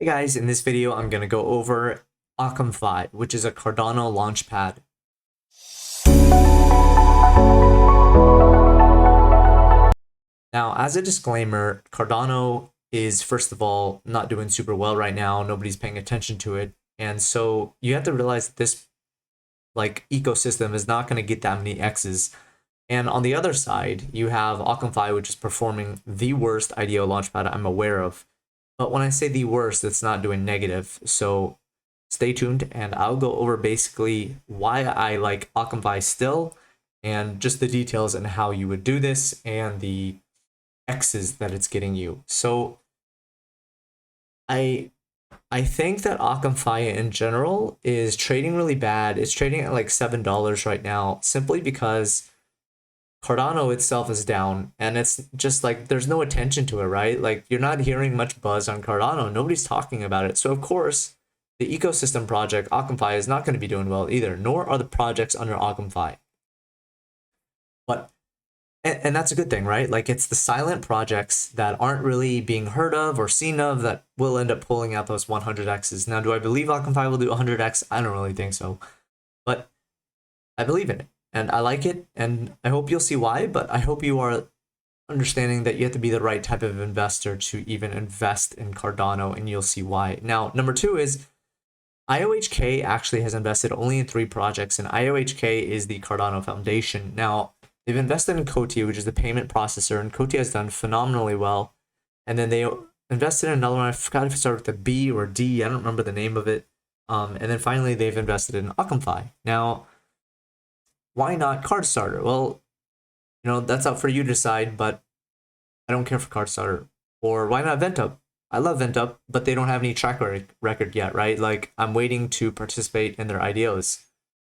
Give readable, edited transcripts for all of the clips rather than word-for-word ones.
Hey guys, in this video I'm going to go over Occamfi, which is a Cardano Launchpad. Now, as a disclaimer, Cardano is, first of all, not doing super well right now. Nobody's paying attention to it. And so you have to realize that this ecosystem is not going to get that many X's. And on the other side, you have Occamfi, which is performing the worst IDO Launchpad I'm aware of. But when I say the worst, it's not doing negative. So stay tuned and I'll go over basically why I like Occamfi still and just the details and how you would do this and the X's that it's getting you. So I think that Occamfi in general is trading really bad. It's trading at like $7 right now simply because Cardano itself is down and it's just like there's no attention to it, right? Like you're not hearing much buzz on Cardano. Nobody's talking about it. So of course, the ecosystem project Occamfi is not going to be doing well either, nor are the projects under Occamfi. But and that's a good thing, right? Like it's the silent projects that aren't really being heard of or seen of that will end up pulling out those 100x's. Now, do I believe Occamfi will do 100x? I don't really think so, but I believe in it and I like it, and I hope you'll see why. But I hope you are understanding that you have to be the right type of investor to even invest in Cardano, and you'll see why. Now, number two is IOHK actually has invested only in 3 projects, and IOHK is the Cardano Foundation. Now, they've invested in Cotia, which is the payment processor, and Cotia has done phenomenally well. And then they invested in another one. I forgot if it started with a B or D. I don't remember the name of it. And then finally, they've invested in Occamfi. Now, why not CardStarter? Well, that's up for you to decide, but I don't care for CardStarter. Or why not VentUp? I love VentUp, but they don't have any track record yet, right? Like I'm waiting to participate in their IDOs.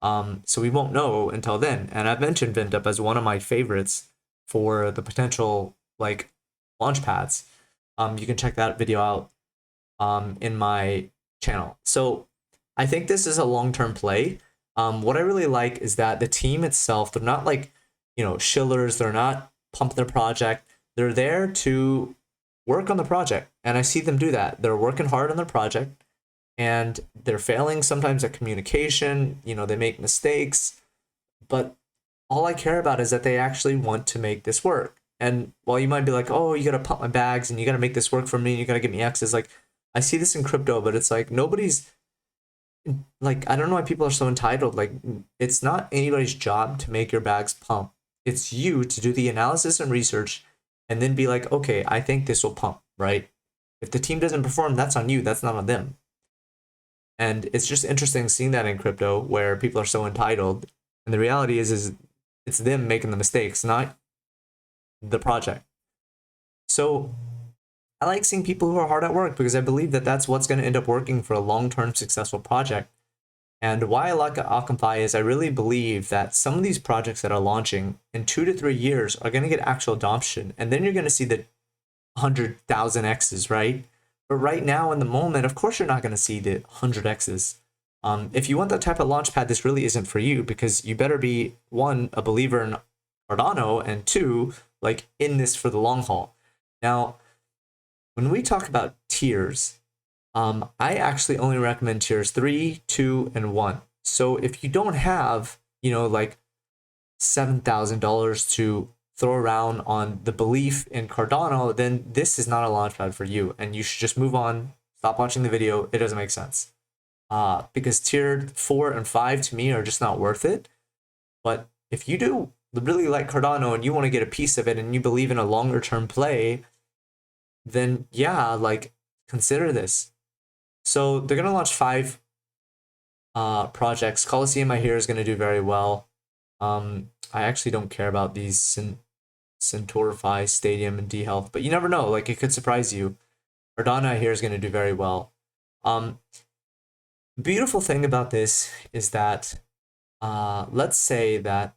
So we won't know until then. And I've mentioned VentUp as one of my favorites for the potential like launch pads. You can check that video out in my channel. So I think this is a long-term play. What I really like is that the team itself, they're not like, shillers. They're not pumping their project. They're there to work on the project. And I see them do that. They're working hard on their project and they're failing sometimes at communication. They make mistakes, but all I care about is that they actually want to make this work. And while you might be like, oh, you got to pump my bags and you got to make this work for me and you got to get me X's, like I see this in crypto, but it's like nobody's like, I don't know why people are so entitled. Like, it's not anybody's job to make your bags pump. It's you to do the analysis and research and then be like, okay, I think this will pump, right? If the team doesn't perform, that's on you. That's not on them. And it's just interesting seeing that in crypto where people are so entitled. And the reality is it's them making the mistakes, not the project. So I like seeing people who are hard at work because I believe that that's what's going to end up working for a long-term successful project. And why I like Occamfi is I really believe that some of these projects that are launching in 2 to 3 years are going to get actual adoption. And then you're going to see the 100,000 X's, right? But right now in the moment, of course, you're not going to see the 100 X's. If you want that type of launchpad, this really isn't for you because you better be, 1, a believer in Cardano, and 2, like in this for the long haul. Now, when we talk about tiers, I actually only recommend tiers 3, 2, and 1. So if you don't have, like $7,000 to throw around on the belief in Cardano, then this is not a launchpad for you. And you should just move on, stop watching the video. It doesn't make sense. Because tier 4 and 5 to me are just not worth it. But if you do really like Cardano and you want to get a piece of it and you believe in a longer term play, then yeah, like consider this. So they're going to launch 5 projects. Coliseum I hear is going to do very well. I actually don't care about these Centaurify, Stadium, and D-Health, but you never know. Like it could surprise you. Cardano I hear is going to do very well. Beautiful thing about this is that let's say that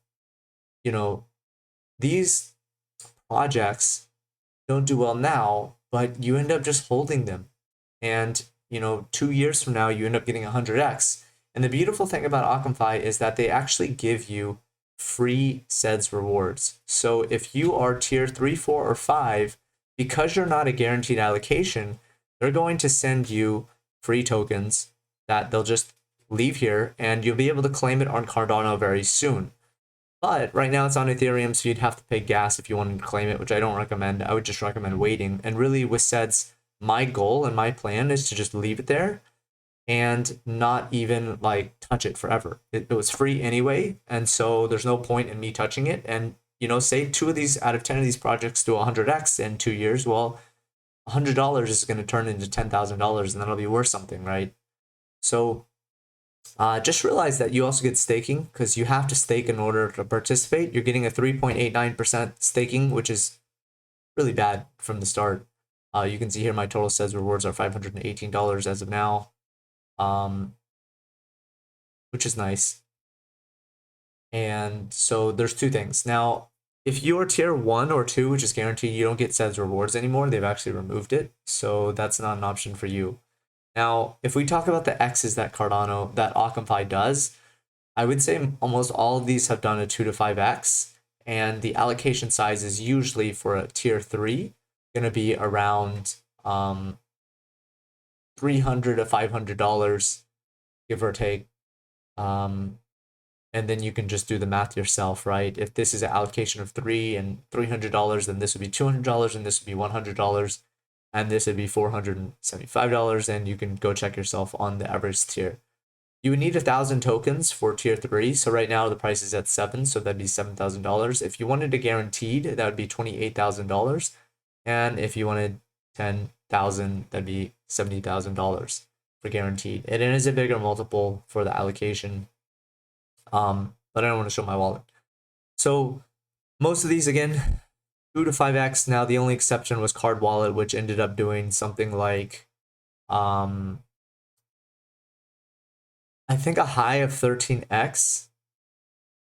these projects don't do well now, but you end up just holding them. And 2 years from now, you end up getting 100x. And the beautiful thing about Occamfi is that they actually give you free SEDS rewards. So if you are tier 3, 4, or 5, because you're not a guaranteed allocation, they're going to send you free tokens that they'll just leave here, and you'll be able to claim it on Cardano very soon. But right now it's on Ethereum, so you'd have to pay gas if you wanted to claim it, which I don't recommend. I would just recommend waiting. And really with SEDS, my goal and my plan is to just leave it there and not even like touch it forever. It was free anyway, and so there's no point in me touching it. And you know, say 2 of these out of 10 of these projects do 100x in 2 years, well, $100 is going to turn into $10,000, and that'll be worth something, right? So just realize that you also get staking, because you have to stake in order to participate. You're getting a 3.89% staking, which is really bad from the start. You can see here my total SEDS rewards are $518 as of now, which is nice. And so there's 2 things. Now, if you're tier 1 or 2, which is guaranteed, you don't get SEDS rewards anymore. They've actually removed it, so that's not an option for you. Now, if we talk about the X's that Occamfi does, I would say almost all of these have done a 2 to 5x, and the allocation size is usually for a tier 3 going to be around $300 to $500, give or take. And then you can just do the math yourself, right? If this is an allocation of 3 and $300, then this would be $200, and this would be $100, and this would be $475, and you can go check yourself on the average tier. You would need 1,000 tokens for tier 3. So right now the price is at 7, so that'd be $7,000. If you wanted a guaranteed, that would be $28,000. And if you wanted 10,000, that'd be $70,000 for guaranteed. And it is a bigger multiple for the allocation. But I don't want to show my wallet. So most of these, again, 2 to 5x. Now the only exception was Card Wallet, which ended up doing something like I think a high of 13x.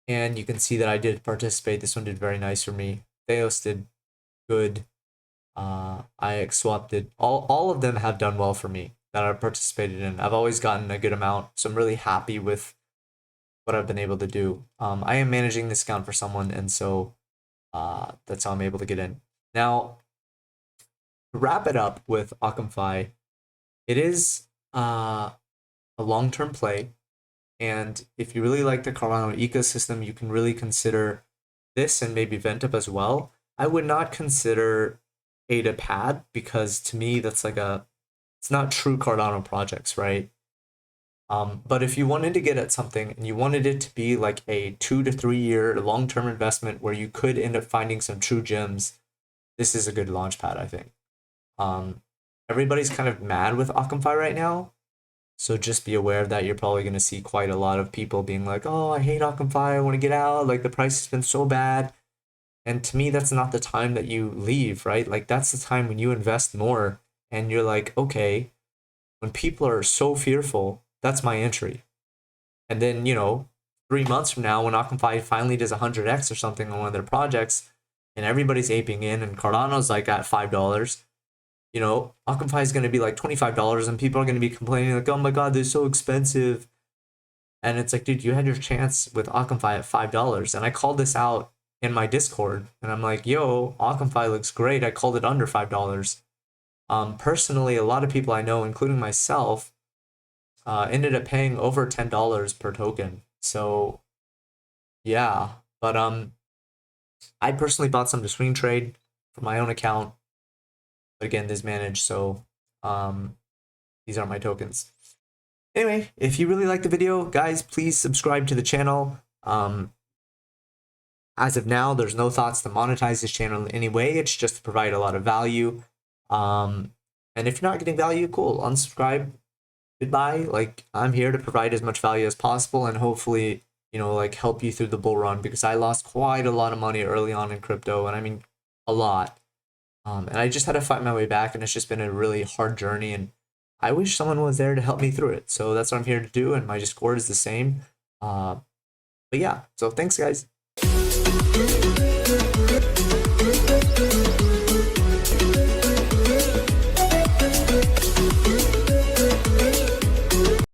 And you can see that I did participate. This one did very nice for me. Theos did good. IX Swap did. All of them have done well for me that I've participated in. I've always gotten a good amount, so I'm really happy with what I've been able to do. I am managing this account for someone, and so that's how I'm able to get in. Now, to wrap it up with Occamfi, it is a long-term play, and if you really like the Cardano ecosystem, you can really consider this and maybe Ventup as well. I would not consider ADA Pad, because to me that's like it's not true Cardano projects, right? But if you wanted to get at something and you wanted it to be like a 2 to 3 year long-term investment where you could end up finding some true gems, this is a good Launchpad, I think. Everybody's kind of mad with Occamfi right now, so just be aware of that. You're probably going to see quite a lot of people being like, oh, I hate Occamfi, I want to get out, like the price has been so bad. And to me, that's not the time that you leave, right? Like that's the time when you invest more and you're like, okay, when people are so fearful, that's my entry. And then, 3 months from now, when Occamfi finally does 100x or something on one of their projects, and everybody's aping in, and Cardano's like at $5, Occamfi is going to be like $25, and people are going to be complaining like, oh my god, they're so expensive. And it's like, dude, you had your chance with Occamfi at $5, and I called this out in my Discord, and I'm like, yo, Occamfi looks great. I called it under $5. Personally, a lot of people I know, including myself, ended up paying over $10 per token. So yeah, but I personally bought some to swing trade for my own account, but again, this is managed, so these are my tokens. Anyway, if you really like the video, guys, please subscribe to the channel. As of now, there's no thoughts to monetize this channel in any way. It's just to provide a lot of value. And if you're not getting value, cool, unsubscribe. Goodbye. Like, I'm here to provide as much value as possible and hopefully, like help you through the bull run, because I lost quite a lot of money early on in crypto, and I mean a lot. And I just had to fight my way back, and it's just been a really hard journey, and I wish someone was there to help me through it. So that's what I'm here to do, and my Discord is the same. But yeah, so thanks, guys.